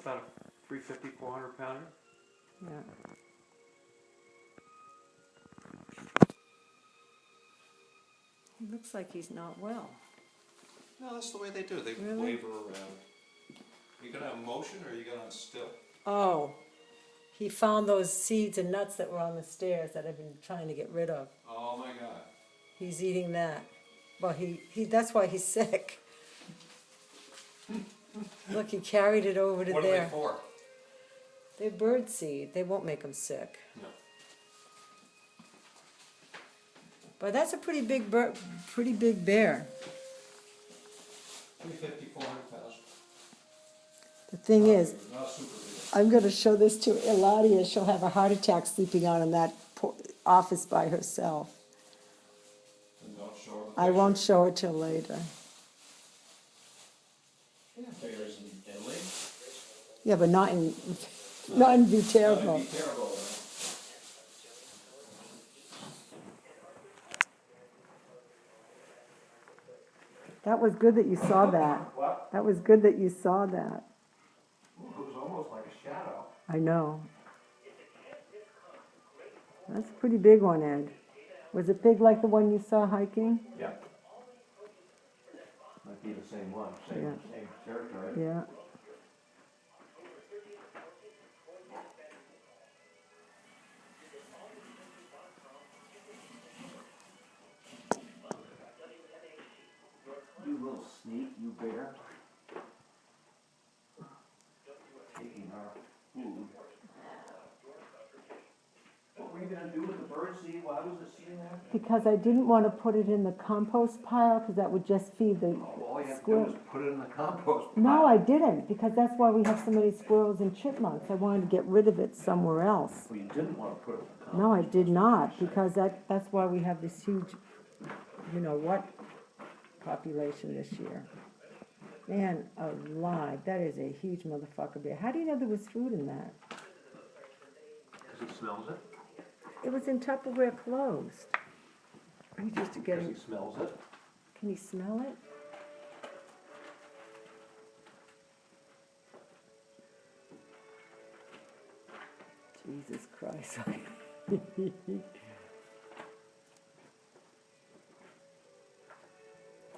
about a 350, 400 pounder. Yeah. He looks like he's not well. No, that's the way they do. They Really? waver around. You gonna have motion or are you gonna still? Oh, he found those seeds and nuts that were on the stairs that I've been trying to get rid of. Oh my God. He's eating that. Well, that's why he's sick. Look, he carried it over to What there. are they for? They're bird seed. They won't make him sick. No. But that's a pretty big bear. 350, 400 pounds. The thing is, Not super big. I'm going to show this to Eladia. She'll have a heart attack sleeping out in that office by herself. And don't show her the I picture. won't show it till later. Yeah, bears in Italy. Yeah, but not in Viterbo. That'd be terrible. That was good that you saw that. What? That was good that you saw that. Ooh, it was almost like a shadow. I know. That's a pretty big one, Ed. Was it big like the one you saw hiking? Yeah. Might be the same one, same territory. Yeah. You little sneak, you bear. Taking our food. What were you gonna do with the bird seed? Why was it sitting there? Because I didn't want to put it in the compost pile because that would just feed the All you have to do squirrels. is put it in the compost pile. No, I didn't, because that's why we have so many squirrels and chipmunks. I wanted to get rid of it somewhere else. Well, you didn't want to put it in the compost. No, I did not, because that's why we have this huge, you know what, population this year. Man alive, that is a huge motherfucker bear. How do you know there was food in that? Because he smells it. It was in Tupperware closed. He used to get Because it. he smells it. Can you smell it? Jesus Christ.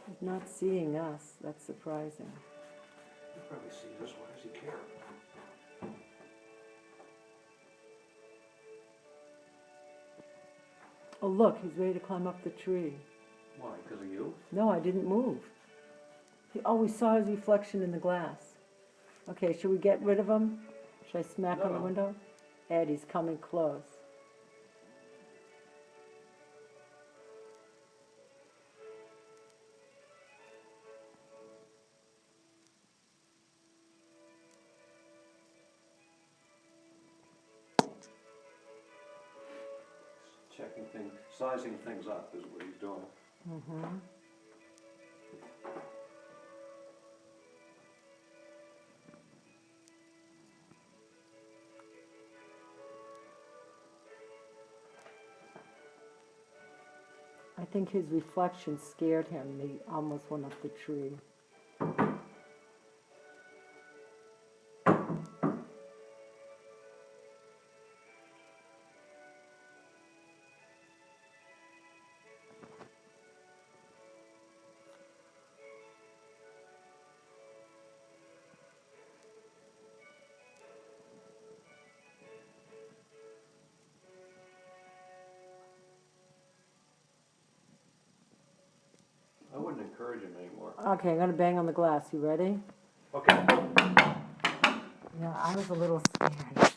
He's not seeing us. That's surprising. He probably sees us. Why does he care? Oh, look, he's ready to climb up the tree. Why? Because of you? No, I didn't move. We saw his reflection in the glass. Okay, should we get rid of him? Should I smack on the No. window? Ed, he's coming close. Checking things, sizing things up is what he's doing. Mm-hmm. I think his reflection scared him. He almost went up the tree. I wouldn't encourage him anymore. Okay, I'm going to bang on the glass. You ready? Okay. Yeah, I was a little scared.